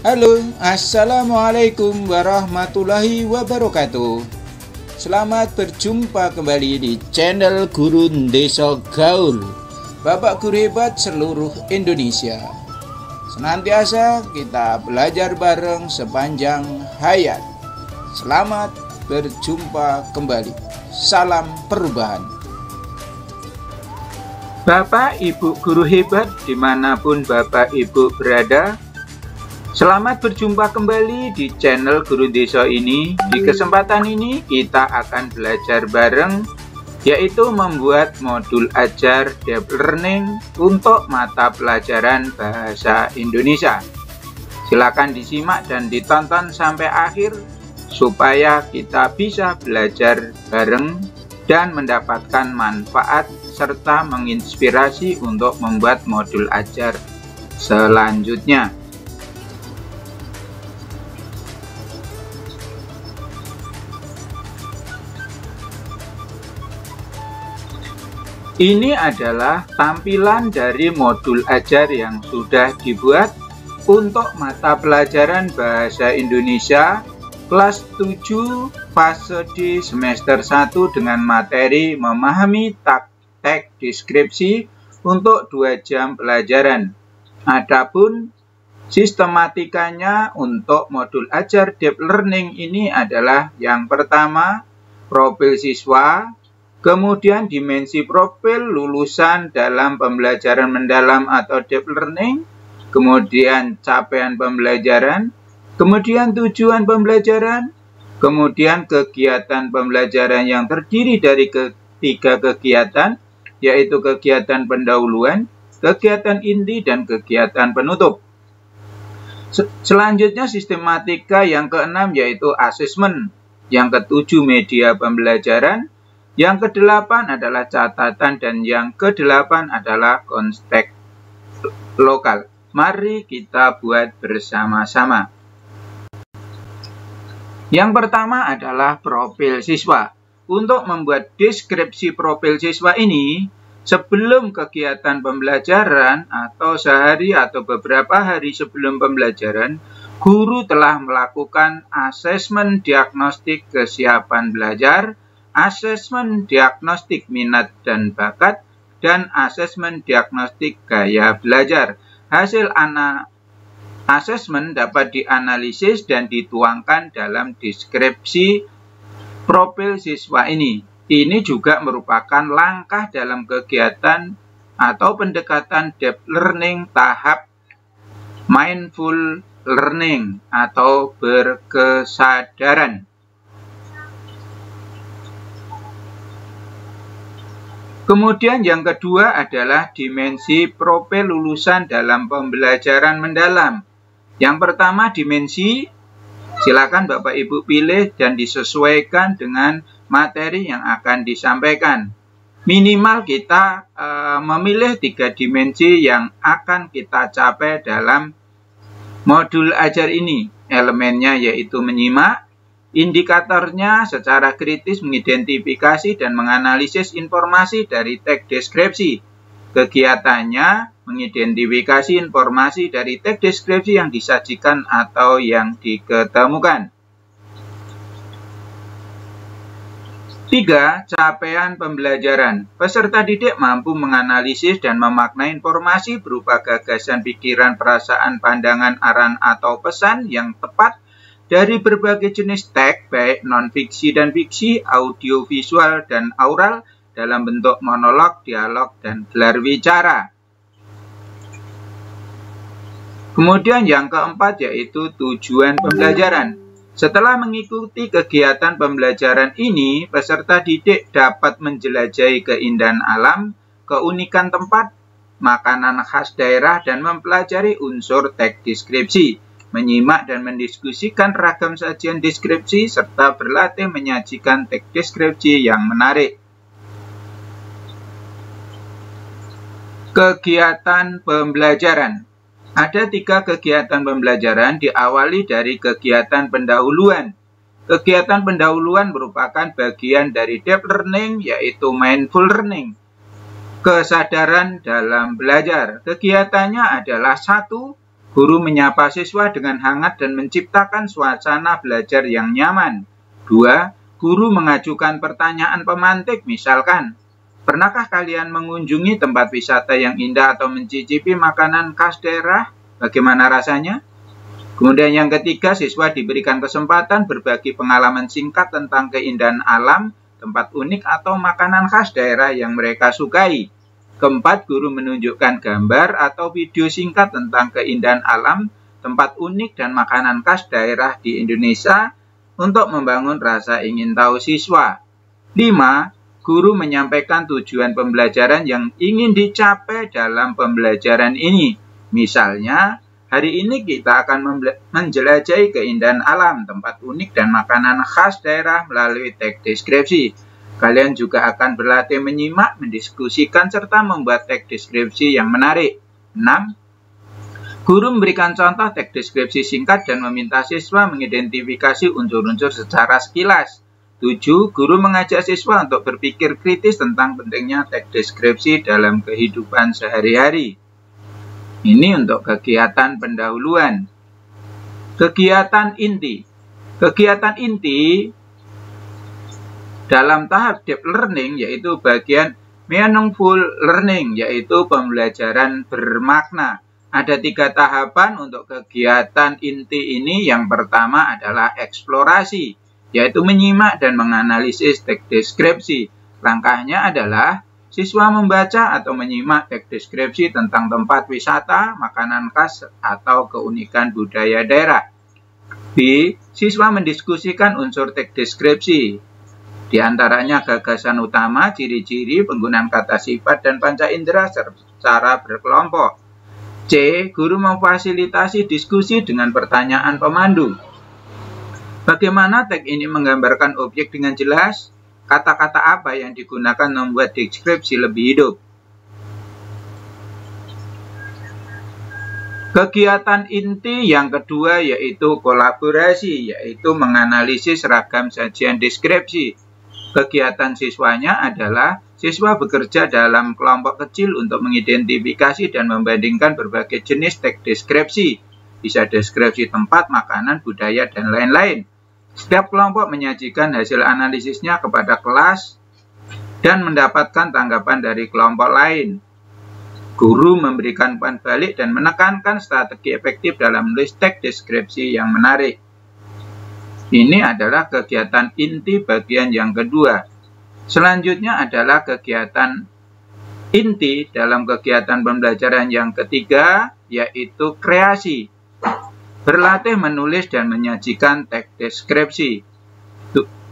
Halo, Assalamualaikum warahmatullahi wabarakatuh. Selamat berjumpa kembali di channel Guru Desa Gaul, Bapak Guru Hebat seluruh Indonesia. Senantiasa kita belajar bareng sepanjang hayat. Selamat berjumpa kembali. Salam perubahan. Bapak Ibu Guru Hebat dimanapun Bapak Ibu berada, selamat berjumpa kembali di channel Guru Desa ini. Di kesempatan ini kita akan belajar bareng, yaitu membuat modul ajar Deep Learning untuk mata pelajaran Bahasa Indonesia. Silakan disimak dan ditonton sampai akhir supaya kita bisa belajar bareng dan mendapatkan manfaat serta menginspirasi untuk membuat modul ajar selanjutnya. Ini adalah tampilan dari modul ajar yang sudah dibuat untuk mata pelajaran Bahasa Indonesia kelas 7 fase D semester 1 dengan materi memahami teks deskripsi untuk 2 jam pelajaran. Adapun sistematikanya untuk modul ajar Deep Learning ini adalah yang pertama profil siswa, kemudian dimensi profil lulusan dalam pembelajaran mendalam atau Deep Learning, kemudian capaian pembelajaran, kemudian tujuan pembelajaran, kemudian kegiatan pembelajaran yang terdiri dari ketiga kegiatan, yaitu kegiatan pendahuluan, kegiatan inti, dan kegiatan penutup. Selanjutnya sistematika yang keenam yaitu asesmen, yang ketujuh media pembelajaran, yang kedelapan adalah catatan, dan yang kedelapan adalah konteks lokal. Mari kita buat bersama-sama. Yang pertama adalah profil siswa. Untuk membuat deskripsi profil siswa ini, sebelum kegiatan pembelajaran atau sehari atau beberapa hari sebelum pembelajaran, guru telah melakukan asesmen diagnostik kesiapan belajar, asesmen diagnostik minat dan bakat, dan asesmen diagnostik gaya belajar. Hasil asesmen dapat dianalisis dan dituangkan dalam deskripsi profil siswa ini. Ini juga merupakan langkah dalam kegiatan atau pendekatan Deep Learning tahap Mindful Learning atau berkesadaran. Kemudian yang kedua adalah dimensi profil lulusan dalam pembelajaran mendalam. Yang pertama dimensi, silakan Bapak Ibu pilih dan disesuaikan dengan materi yang akan disampaikan. Minimal kita memilih 3 dimensi yang akan kita capai dalam modul ajar ini. Elemennya yaitu menyimak, indikatornya secara kritis mengidentifikasi dan menganalisis informasi dari teks deskripsi. Kegiatannya mengidentifikasi informasi dari teks deskripsi yang disajikan atau yang diketemukan. 3. Capaian pembelajaran. Peserta didik mampu menganalisis dan memaknai informasi berupa gagasan, pikiran, perasaan, pandangan, arahan, atau pesan yang tepat dari berbagai jenis teks, baik non-fiksi dan fiksi, audio, visual, dan aural, dalam bentuk monolog, dialog, dan gelar bicara. Kemudian yang keempat yaitu tujuan pembelajaran. Setelah mengikuti kegiatan pembelajaran ini, peserta didik dapat menjelajahi keindahan alam, keunikan tempat, makanan khas daerah, dan mempelajari unsur teks deskripsi, menyimak dan mendiskusikan ragam sajian deskripsi, serta berlatih menyajikan teks deskripsi yang menarik. Kegiatan pembelajaran. Ada 3 kegiatan pembelajaran diawali dari kegiatan pendahuluan. Kegiatan pendahuluan merupakan bagian dari Deep Learning yaitu Mindful Learning. Kesadaran dalam belajar. Kegiatannya adalah 1. Guru menyapa siswa dengan hangat dan menciptakan suasana belajar yang nyaman. 2. Guru mengajukan pertanyaan pemantik, misalkan, pernahkah kalian mengunjungi tempat wisata yang indah atau mencicipi makanan khas daerah? Bagaimana rasanya? Kemudian yang ketiga, siswa diberikan kesempatan berbagi pengalaman singkat tentang keindahan alam, tempat unik atau makanan khas daerah yang mereka sukai. Keempat, guru menunjukkan gambar atau video singkat tentang keindahan alam, tempat unik dan makanan khas daerah di Indonesia untuk membangun rasa ingin tahu siswa. 5. Guru menyampaikan tujuan pembelajaran yang ingin dicapai dalam pembelajaran ini. Misalnya, hari ini kita akan menjelajahi keindahan alam, tempat unik dan makanan khas daerah melalui teks deskripsi. Kalian juga akan berlatih menyimak, mendiskusikan, serta membuat teks deskripsi yang menarik. 6. Guru memberikan contoh teks deskripsi singkat dan meminta siswa mengidentifikasi unsur-unsur secara sekilas. 7. Guru mengajak siswa untuk berpikir kritis tentang pentingnya teks deskripsi dalam kehidupan sehari-hari. Ini untuk kegiatan pendahuluan. Kegiatan inti. Kegiatan inti dalam tahap deep learning yaitu bagian meaningful learning, yaitu pembelajaran bermakna. Ada 3 tahapan untuk kegiatan inti ini. Yang pertama adalah eksplorasi, yaitu menyimak dan menganalisis teks deskripsi. Langkahnya adalah siswa membaca atau menyimak teks deskripsi tentang tempat wisata, makanan khas, atau keunikan budaya daerah. B. Siswa mendiskusikan unsur teks deskripsi. Di antaranya gagasan utama, ciri-ciri, penggunaan kata sifat, dan panca indera secara berkelompok. C. Guru memfasilitasi diskusi dengan pertanyaan pemandu. Bagaimana teks ini menggambarkan objek dengan jelas? Kata-kata apa yang digunakan membuat deskripsi lebih hidup? Kegiatan inti yang kedua yaitu kolaborasi, yaitu menganalisis ragam sajian deskripsi. Kegiatan siswanya adalah siswa bekerja dalam kelompok kecil untuk mengidentifikasi dan membandingkan berbagai jenis teks deskripsi. Bisa deskripsi tempat, makanan, budaya, dan lain-lain. Setiap kelompok menyajikan hasil analisisnya kepada kelas dan mendapatkan tanggapan dari kelompok lain. Guru memberikan umpan balik dan menekankan strategi efektif dalam menulis teks deskripsi yang menarik. Ini adalah kegiatan inti bagian yang kedua. Selanjutnya adalah kegiatan inti dalam kegiatan pembelajaran yang ketiga, yaitu kreasi. Berlatih menulis dan menyajikan teks deskripsi.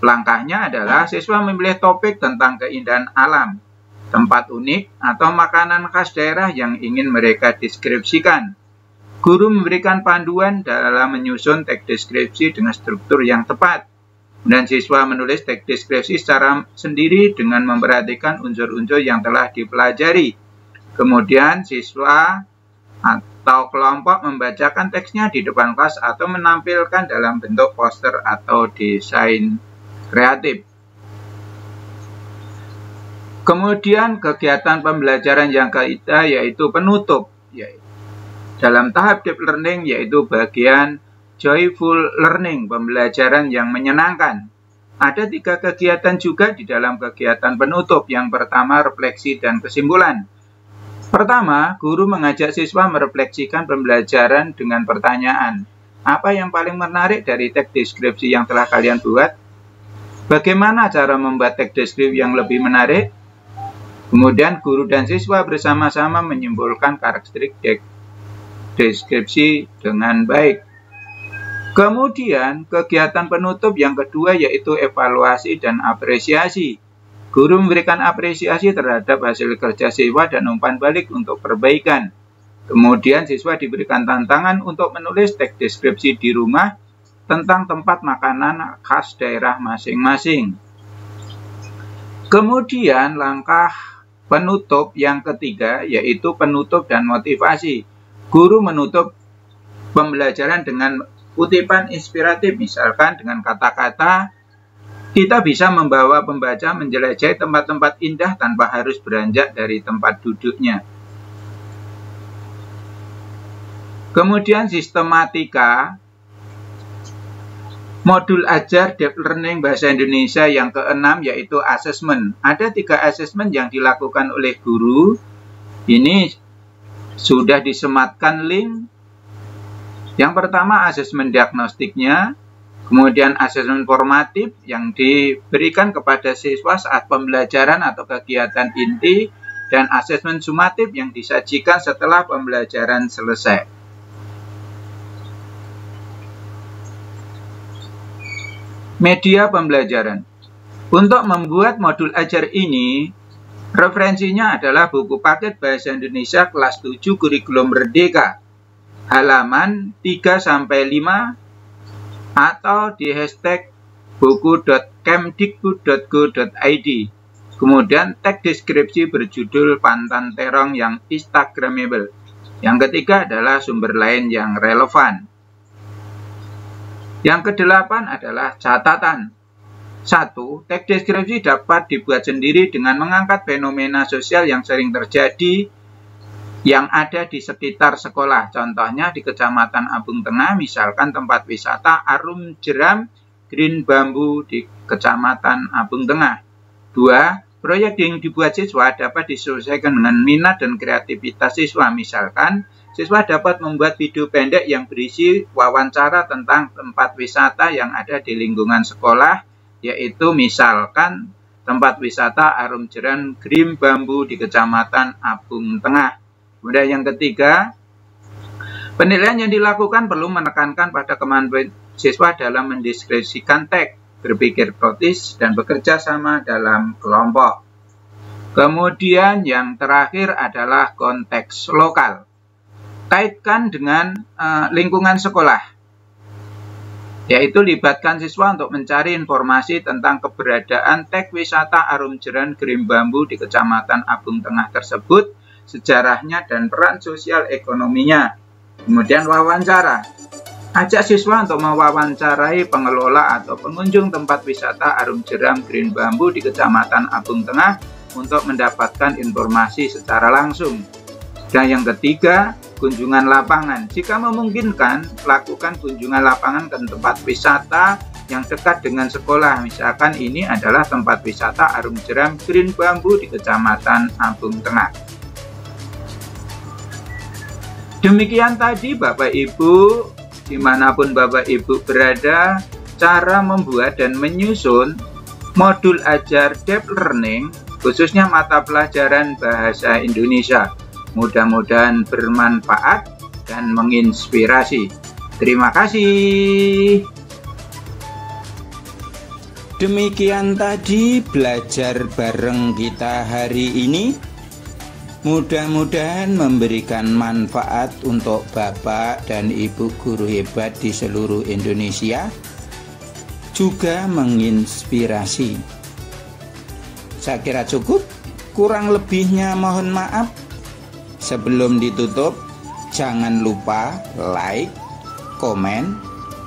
Langkahnya adalah siswa memilih topik tentang keindahan alam, tempat unik, atau makanan khas daerah yang ingin mereka deskripsikan. Guru memberikan panduan dalam menyusun teks deskripsi dengan struktur yang tepat. Dan siswa menulis teks deskripsi secara sendiri dengan memperhatikan unsur-unsur yang telah dipelajari. Kemudian siswa atau kelompok membacakan teksnya di depan kelas atau menampilkan dalam bentuk poster atau desain kreatif. Kemudian kegiatan pembelajaran yang ketiga yaitu penutup. Dalam tahap deep learning yaitu bagian joyful learning, pembelajaran yang menyenangkan. Ada 3 kegiatan juga di dalam kegiatan penutup. Yang pertama, refleksi dan kesimpulan. Pertama, guru mengajak siswa merefleksikan pembelajaran dengan pertanyaan. Apa yang paling menarik dari teks deskripsi yang telah kalian buat? Bagaimana cara membuat teks deskripsi yang lebih menarik? Kemudian guru dan siswa bersama-sama menyimpulkan karakteristik deskripsi dengan baik. Kemudian kegiatan penutup yang kedua yaitu evaluasi dan apresiasi. Guru memberikan apresiasi terhadap hasil kerja siswa dan umpan balik untuk perbaikan. Kemudian siswa diberikan tantangan untuk menulis teks deskripsi di rumah tentang tempat makanan khas daerah masing-masing. Kemudian langkah penutup yang ketiga yaitu penutup dan motivasi. Guru menutup pembelajaran dengan kutipan inspiratif, misalkan dengan kata-kata, kita bisa membawa pembaca menjelajahi tempat-tempat indah tanpa harus beranjak dari tempat duduknya. Kemudian sistematika modul ajar Deep Learning Bahasa Indonesia yang ke-6 yaitu asesmen. Ada 3 asesmen yang dilakukan oleh guru. Ini sudah disematkan link. Yang pertama asesmen diagnostiknya, kemudian asesmen formatif yang diberikan kepada siswa saat pembelajaran atau kegiatan inti, dan asesmen sumatif yang disajikan setelah pembelajaran selesai. Media pembelajaran. Untuk membuat modul ajar ini, referensinya adalah buku paket Bahasa Indonesia kelas 7 Kurikulum Merdeka, halaman 3-5, atau di hashtag buku.kemdikbud.go.id. Kemudian tag deskripsi berjudul Pantan Terong yang Instagramable. Yang ketiga adalah sumber lain yang relevan. Yang ke-8 adalah catatan. 1. Teks deskripsi dapat dibuat sendiri dengan mengangkat fenomena sosial yang sering terjadi yang ada di sekitar sekolah. Contohnya di Kecamatan Abung Tengah, misalkan tempat wisata Arum Jeram Green Bambu di Kecamatan Abung Tengah. 2. Proyek yang dibuat siswa dapat disesuaikan dengan minat dan kreativitas siswa. Misalkan, siswa dapat membuat video pendek yang berisi wawancara tentang tempat wisata yang ada di lingkungan sekolah, yaitu misalkan tempat wisata Arum Jeram Green Bambu di Kecamatan Abung Tengah. Kemudian yang ketiga, penilaian yang dilakukan perlu menekankan pada kemampuan siswa dalam mendeskripsikan teks, berpikir kritis, dan bekerja sama dalam kelompok. Kemudian yang terakhir adalah konteks lokal. Kaitkan dengan lingkungan sekolah, yaitu libatkan siswa untuk mencari informasi tentang keberadaan teks wisata Arum Jeram Green Bambu di Kecamatan Abung Tengah tersebut, sejarahnya dan peran sosial ekonominya. Kemudian wawancara. Ajak siswa untuk mewawancarai pengelola atau pengunjung tempat wisata Arum Jeram Green Bambu di Kecamatan Abung Tengah untuk mendapatkan informasi secara langsung. Dan yang ketiga, kunjungan lapangan. Jika memungkinkan, lakukan kunjungan lapangan ke tempat wisata yang dekat dengan sekolah. Misalkan ini adalah tempat wisata Arum Jeram Green Bambu di Kecamatan Abung Tengah. Demikian tadi Bapak Ibu, dimanapun Bapak Ibu berada, cara membuat dan menyusun modul ajar Deep Learning, khususnya mata pelajaran Bahasa Indonesia. Mudah-mudahan bermanfaat dan menginspirasi. Terima kasih. Demikian tadi belajar bareng kita hari ini. Mudah-mudahan memberikan manfaat untuk Bapak dan Ibu guru hebat di seluruh Indonesia, juga menginspirasi. Saya kira cukup, kurang lebihnya mohon maaf. Sebelum ditutup, jangan lupa like, komen,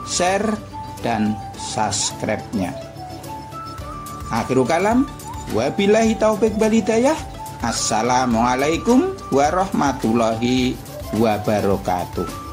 share, dan subscribe-nya. Akhirul kalam, wabillahi taufik wal hidayah. Assalamualaikum warahmatullahi wabarakatuh.